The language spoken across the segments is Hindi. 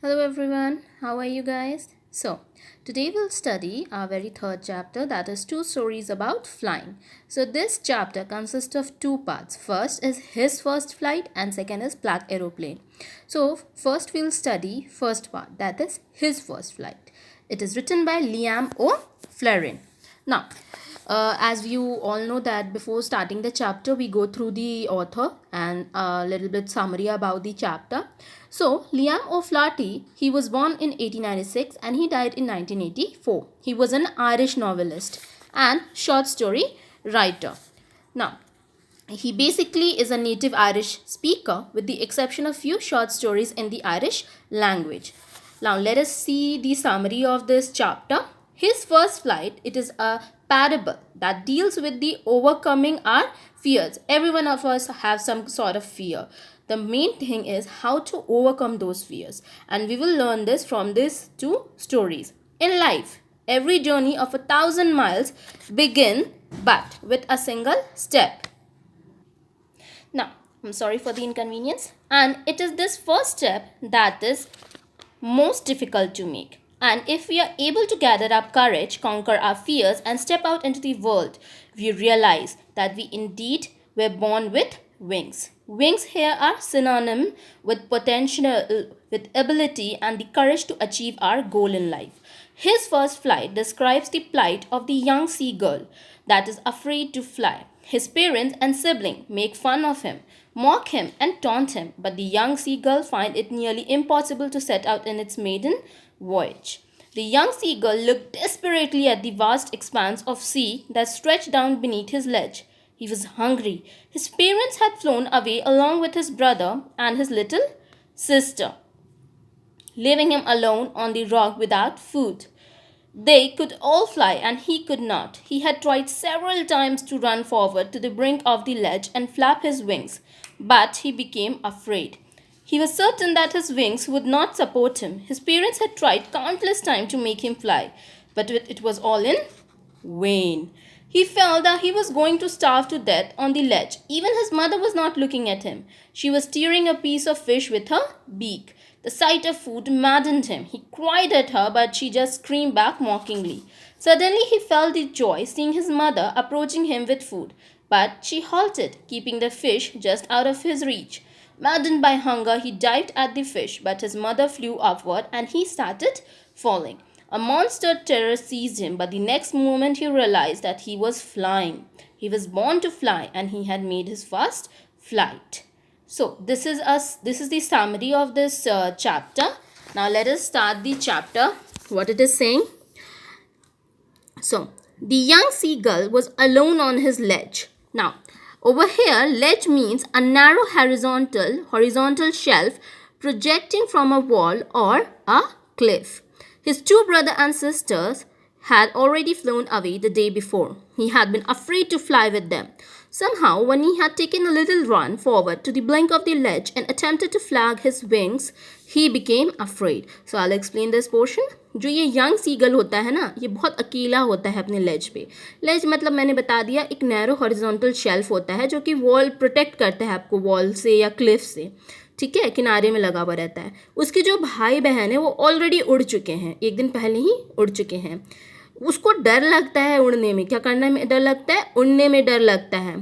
Hello everyone, how are you guys? Today we'll study our very third chapter, that is two stories about flying. So this chapter consists of two parts. First is his first flight and second is Black Aeroplane. So first we'll study first part, that is his first flight. It is written by Liam O'Flynn. Now, as you all know that before starting the chapter, we go through the author and a little bit summary about the chapter. So, Liam O'Flaherty, he was born in 1896 and he died in 1984. He was an Irish novelist and short story writer. Now, he basically is a native Irish speaker with the exception of few short stories in the Irish language. Now let us see the summary of this chapter. His first flight, it is a parable that deals with the overcoming our fears. Every one of us have some sort of fear. The main thing is how to overcome those fears, and we will learn this from these two stories. In life, every journey of 1,000 miles begin but with a single step. Now, I'm sorry for the inconvenience, and it is this first step that is most difficult to make. And if we are able to gather up courage, conquer our fears, and step out into the world, we realize that we indeed were born with wings. Wings here are synonym with potential, with ability and the courage to achieve our goal in life. His first flight describes the plight of the young seagull that is afraid to fly. His parents and siblings make fun of him, mock him, and taunt him, but the young seagull finds it nearly impossible to set out in its maiden voyage. The young seagull looked desperately at the vast expanse of sea that stretched down beneath his ledge. He was hungry. His parents had flown away along with his brother and his little sister, leaving him alone on the rock without food. They could all fly and he could not. He had tried several times to run forward to the brink of the ledge and flap his wings, but he became afraid. He was certain that his wings would not support him. His parents had tried countless times to make him fly, but it was all in vain. He felt that he was going to starve to death on the ledge. Even his mother was not looking at him. She was tearing a piece of fish with her beak. The sight of food maddened him. He cried at her, but she just screamed back mockingly. Suddenly, he felt the joy seeing his mother approaching him with food, but she halted, keeping the fish just out of his reach. Maddened by hunger, he dived at the fish, but his mother flew upward and he started falling. A monster terror seized him, but the next moment he realized that he was flying. He was born to fly and he had made his first flight. So this is the summary of this chapter. Now let us start the chapter. What it is saying. So the young seagull was alone on his ledge. Now over here, ledge means a narrow horizontal shelf projecting from a wall or a cliff. His two brothers and sisters had already flown away the day before. He had been afraid to fly with them. Somehow, when he had taken a little run forward to the brink of the ledge and attempted to flap his wings, he became afraid. So I'll explain this portion. जो ये यंग सीगल होता है ना, ये बहुत अकेला होता है अपने लेज पे. लेज मतलब मैंने बता दिया एक नैरो हॉरिजॉन्टल शेल्फ होता है जो कि वॉल प्रोटेक्ट करता है आपको वॉल से या क्लिफ से. ठीक है, किनारे में लगा हुआ रहता है. उसके जो भाई बहन है वो ऑलरेडी उड़ चुके हैं, एक दिन पहले ही उड़ चुके हैं. उसको डर लगता है उड़ने में. क्या करने में डर लगता है? उड़ने में डर लगता है.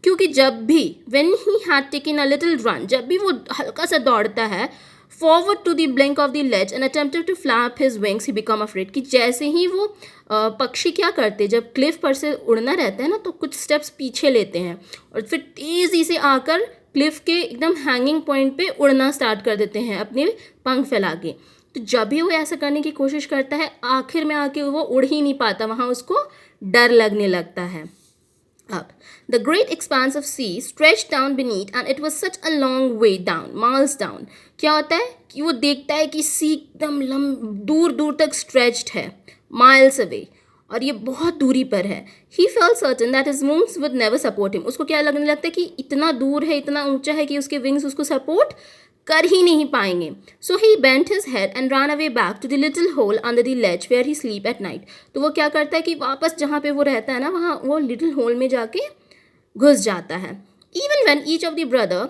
क्योंकि जब भी when he had taken a little run, जब भी वो हल्का सा दौड़ता है forward to the blink of the ledge and attempted to flap his wings, he become afraid. कि जैसे ही वो पक्षी क्या करते हैं, जब क्लिफ पर से उड़ना रहता है ना तो कुछ स्टेप्स पीछे लेते हैं और फिर तेज़ी से आकर क्लिफ के एकदम हैंगिंग पॉइंट पे उड़ना स्टार्ट कर देते हैं अपने पंख फैला के. तो जब भी वो ऐसा करने की कोशिश करता है आखिर में आके वो उड़ ही नहीं पाता, वहाँ उसको डर लगने लगता है. Up. The great expanse of sea stretched down beneath and it was such a long way down, miles down. क्या होता है कि वो देखता है कि सी एकदम दूर दूर तक stretched है, miles away, और ये बहुत दूरी पर है. He felt certain that his wings would never support him. उसको क्या लगने लगता है कि इतना दूर है, इतना ऊंचा है कि उसके wings उसको support कर ही नहीं पाएंगे. So he bent his head and ran away back to the little hole under the ledge where he sleep at night. तो वो क्या करता है कि वापस जहाँ पे वो रहता है ना वहाँ वो little hole में जाके घुस जाता है. Even when each of the brother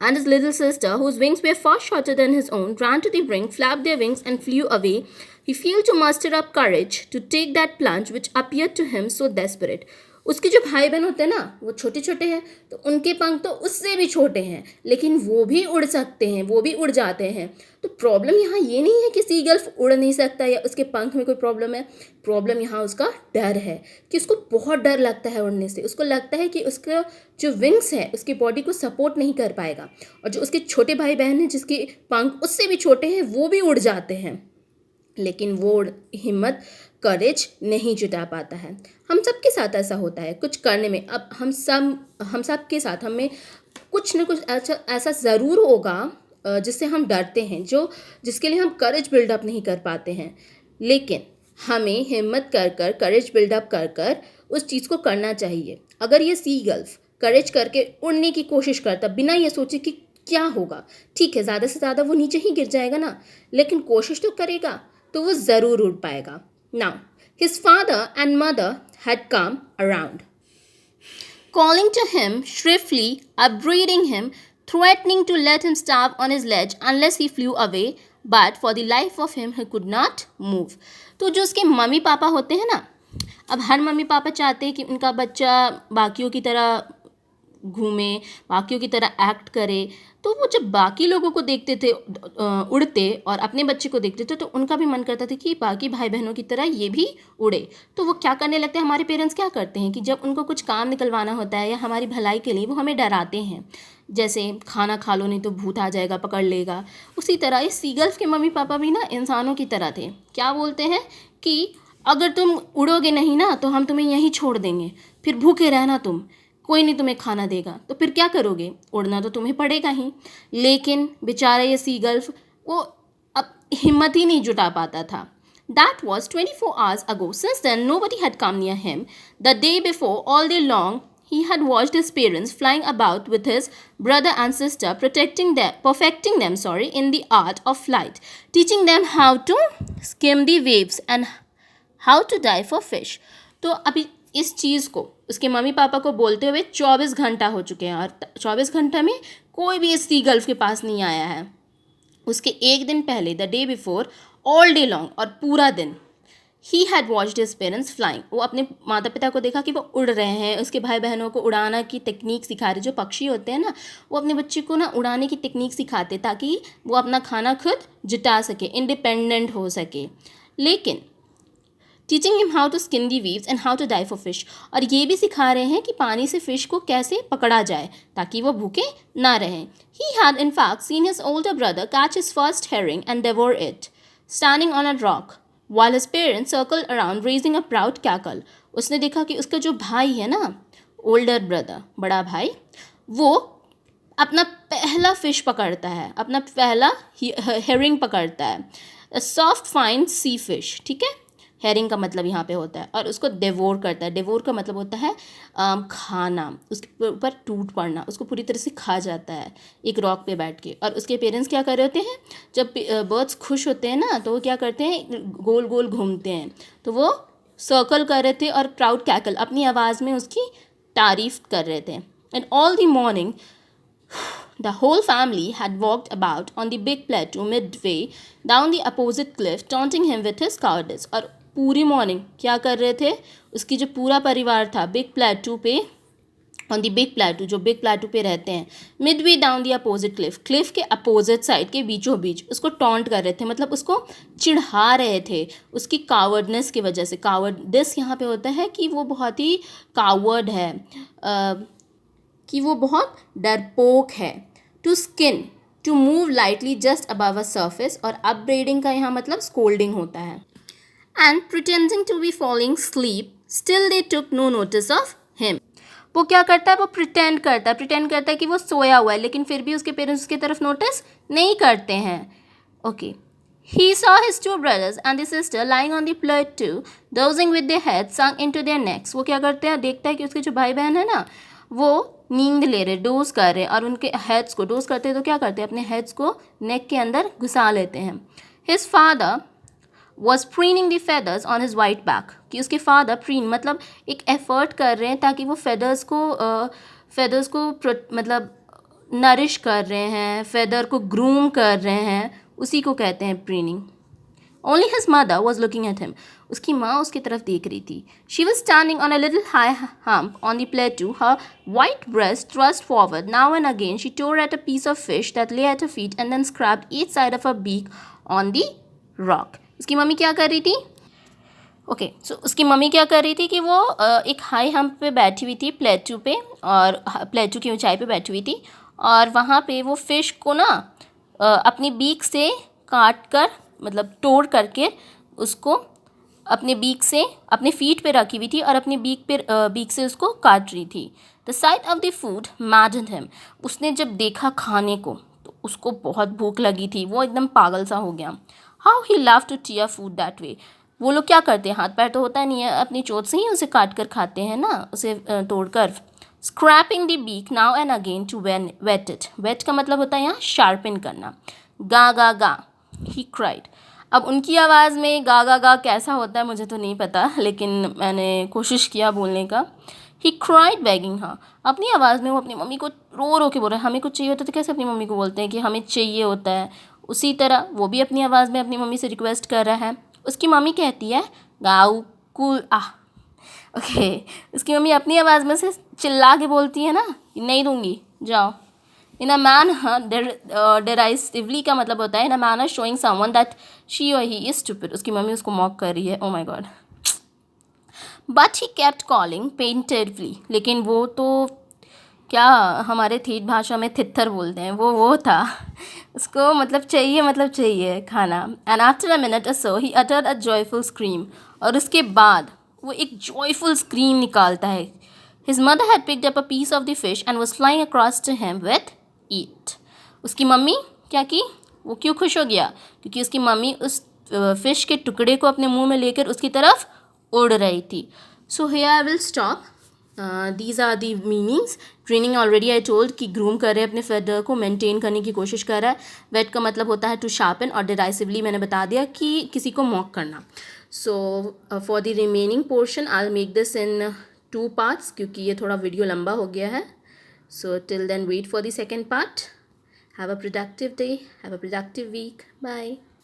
and his little sister, whose wings were far shorter than his own, ran to the brink, flapped their wings, and flew away. He failed to muster up courage to take that plunge which appeared to him so desperate. उसके जो भाई बहन होते हैं ना, वो छोटे छोटे हैं, तो उनके पंख तो उससे भी छोटे हैं, लेकिन वो भी उड़ सकते हैं, वो भी उड़ जाते हैं. तो प्रॉब्लम यहाँ ये नहीं है कि सीगल्फ उड़ नहीं सकता या उसके पंख में कोई प्रॉब्लम है. प्रॉब्लम यहाँ उसका डर है कि उसको बहुत डर लगता है उड़ने से. उसको लगता है कि उसका जो विंग्स है उसकी बॉडी को सपोर्ट नहीं कर पाएगा, और जो उसके छोटे भाई बहन हैं जिसके पंख उससे भी छोटे हैं वो भी उड़ जाते हैं, लेकिन वो हिम्मत करेज नहीं जुटा पाता है. हम सब के साथ ऐसा होता है कुछ करने में. अब हम सब के साथ हमें कुछ न कुछ ऐसा ज़रूर होगा जिससे हम डरते हैं, जिसके लिए हम करेज बिल्डअप नहीं कर पाते हैं. लेकिन हमें हिम्मत कर कर करेज बिल्डअप कर कर उस चीज़ को करना चाहिए. अगर ये सीगल्फ करेज करके उड़ने की कोशिश करता बिना ये सोचे कि क्या होगा, ठीक है ज़्यादा से ज़्यादा वो नीचे ही गिर जाएगा ना, लेकिन कोशिश तो करेगा तो वो ज़रूर उड़ पाएगा. Now, his father and mother had come around, calling to him shriftly, upbraiding him, threatening to let him starve on his ledge unless he flew away, but for the life of him he could not move. तो जो उसके मम्मी पापा होते हैं ना, अब हर मम्मी पापा चाहते हैं कि उनका बच्चा बाकियों की तरह घूमे, बाकियों की तरह एक्ट करे. तो वो जब बाकी लोगों को देखते थे उड़ते और अपने बच्चे को देखते थे तो उनका भी मन करता था कि बाकी भाई बहनों की तरह ये भी उड़े. तो वो क्या करने लगते हैं, हमारे पेरेंट्स क्या करते हैं कि जब उनको कुछ काम निकलवाना होता है या हमारी भलाई के लिए वो हमें डराते हैं. जैसे खाना खा लो नहीं तो भूत आ जाएगा पकड़ लेगा. उसी तरह इस सीगल्फ के मम्मी पापा भी ना इंसानों की तरह थे. क्या बोलते हैं कि अगर तुम उड़ोगे नहीं ना तो हम तुम्हें यहीं छोड़ देंगे, फिर भूखे रहना तुम, कोई नहीं तुम्हें खाना देगा. तो फिर क्या करोगे, उड़ना तो तुम्हें पड़ेगा ही. लेकिन बेचारा ये सीगल्फ वो अब हिम्मत ही नहीं जुटा पाता था. That was 24 hours ago. Since then, nobody had come near him. The day before, all day long, he had watched his parents flying about with his brother and sister, perfecting them, in the art of flight, teaching them how to skim the waves and how to dive for fish. तो अभी इस चीज़ को उसके मम्मी पापा को बोलते हुए 24 घंटा हो चुके हैं, और 24 घंटा में कोई भी इस सीगल्फ के पास नहीं आया है. उसके एक दिन पहले, the day before, all day long, और पूरा दिन, he had watched his parents flying. वो अपने माता पिता को देखा कि वो उड़ रहे हैं, उसके भाई बहनों को उड़ाना की टेक्निक सिखा रहे. जो पक्षी होते हैं ना, वो अपने बच्चे को ना उड़ाने की टेक्निक सिखाते ताकि वो अपना खाना खुद जुटा सके, इंडिपेंडेंट हो सके. लेकिन teaching him how to skim the waves and how to dive for fish, और ये भी सिखा रहे हैं कि पानी से फिश को कैसे पकड़ा जाए ताकि वो भूखे ना रहें. He had in fact seen his older brother catch his first herring and devour it, standing on a rock, while his parents circled around raising a proud cackle. उसने देखा कि उसका जो भाई है ना, ओल्डर ब्रदर, बड़ा भाई, वो अपना पहला फिश पकड़ता है, अपना पहला हेरिंग पकड़ता है. सॉफ्ट फाइन सी फिश, ठीक है, हेरिंग का मतलब यहाँ पे होता है, और उसको डेवोर करता है. डेवोर का मतलब होता है खाना, उसके ऊपर टूट पड़ना, उसको पूरी तरह से खा जाता है एक रॉक पे बैठ के. और उसके पेरेंट्स क्या कर रहे होते हैं, जब बर्ड्स खुश होते हैं ना तो वो क्या करते हैं, गोल गोल घूमते हैं. तो वो सर्कल कर रहे थे और प्राउड कैकल, अपनी आवाज़ में उसकी तारीफ कर रहे थे. And all the morning the whole family had walked about on the big plateau midway down the opposite cliff, taunting him with his cowardice. और पूरी मॉर्निंग क्या कर रहे थे, उसकी जो पूरा परिवार था बिग प्लेटू पे, ऑन द बिग प्लेटू, जो बिग प्लेटू पे रहते हैं, Midway down the opposite Cliff, Cliff के अपोजिट साइड के बीचों बीच उसको टॉन्ट कर रहे थे, मतलब उसको चिढ़ा रहे थे उसकी कावर्डनेस की वजह से. कावर्डनेस यहाँ पे होता है कि वो बहुत ही कावर्ड है, कि वो बहुत डरपोक है. To skin, to move lightly just above a surface, और अपब्रेडिंग का यहाँ मतलब स्कोल्डिंग होता है. And pretending to be falling sleep, still they took no notice of him. वो क्या करता है, वो प्रिटेंड करता है कि वो सोया हुआ है, लेकिन फिर भी उसके पेरेंट्स उसकी तरफ नोटिस नहीं करते हैं. Okay. He saw his two brothers and the sister lying on the plateau, dozing with their heads sunk into their necks. वो क्या करते हैं, देखता है कि उसके जो भाई बहन है ना, वो नींद ले रहे, डोज कर रहे, और उनके हेड्स को डोज करते हैं तो क्या करते हैं, अपने हेड्स को नेक के अंदर घुसा लेते हैं. His father was preening the feathers on his white back, कि उसके फादर प्रीन मतलब एक एफर्ट कर रहे हैं ताकि वो फेदर्स को मतलब नरिश कर रहे हैं, फेदर को ग्रूम कर रहे हैं, उसी को कहते हैं preening. Only his mother was looking at him. उसकी माँ उसकी तरफ देख रही थी. She was standing on a little high hump on the plateau, her white breast thrust forward. Now and again she tore at a piece of fish that lay at her feet and then scraped each side of her beak on the rock. उसकी मम्मी क्या कर रही थी? ओके, सो उसकी मम्मी क्या कर रही थी कि वो एक हाई हम्प पे बैठी हुई थी, प्लेटू पे, और प्लेटू की ऊंचाई पे बैठी हुई थी, और वहाँ पे वो फिश को ना अपनी बीक से काट कर, मतलब तोड़ करके उसको अपने बीक से अपने फीट पे रखी हुई थी और अपनी बीक से उसको काट रही थी. The site of the food मैडन्ड him. उसने जब देखा खाने को तो उसको बहुत भूख लगी थी, वो एकदम पागल सा हो गया. How he love to tear food that way. वो लोग क्या करते हैं, हाथ पैर तो होता नहीं है, अपनी चोट से ही उसे काट कर खाते हैं ना, उसे तोड़कर. Scraping the beak now and again to whet it. Whet का मतलब होता है यहाँ शार्पन करना. गा गा गा ही क्राइड. अब उनकी आवाज़ में गा गा गा कैसा होता है मुझे तो नहीं पता, लेकिन मैंने कोशिश किया बोलने का. ही क्राइड बेगिंग हर. अपनी आवाज़ में वो अपनी मम्मी को रो रो के बोल रहा है. हमें कुछ चाहिए होता है तो कैसे अपनी मम्मी को बोलते हैं कि हमें चाहिए होता है, उसी तरह वो भी अपनी आवाज़ में अपनी मम्मी से रिक्वेस्ट कर रहा है. उसकी मम्मी कहती है गाऊ कुल आ. ओके, उसकी मम्मी अपनी आवाज़ में से चिल्ला के बोलती है ना, नहीं दूंगी, जाओ. इन अ मैन, डेराइसिवली का मतलब होता है in a manner showing someone that she or he is stupid. उसकी मम्मी उसको मॉक कर रही है. Oh my god. But he kept calling pointedly. लेकिन वो तो क्या हमारे ठेठ भाषा में थित्थर बोलते हैं, वो था. उसको मतलब चाहिए खाना. And after a minute or so he uttered a joyful scream. और उसके बाद वो एक joyful scream निकालता है. His mother had picked up a piece of the fish and was flying across to him with it. उसकी मम्मी क्या की, वो क्यों खुश हो गया, क्योंकि उसकी मम्मी उस फिश के टुकड़े को अपने मुंह में लेकर उसकी तरफ उड़ रही थी. So here I will stop. These are the meanings. Training already I told कि ग्रूम कर रहे हैं अपने फेदर को, मेंटेन करने की कोशिश कर रहा है. वेट का मतलब होता है टू शार्पन, और डिराइसिवली मैंने बता दिया कि किसी को मॉक करना. So for the remaining portion I will make this in 2 parts, क्योंकि ये थोड़ा वीडियो लंबा हो गया है. So till then wait for the second part. Have a productive day, have a productive week. Bye.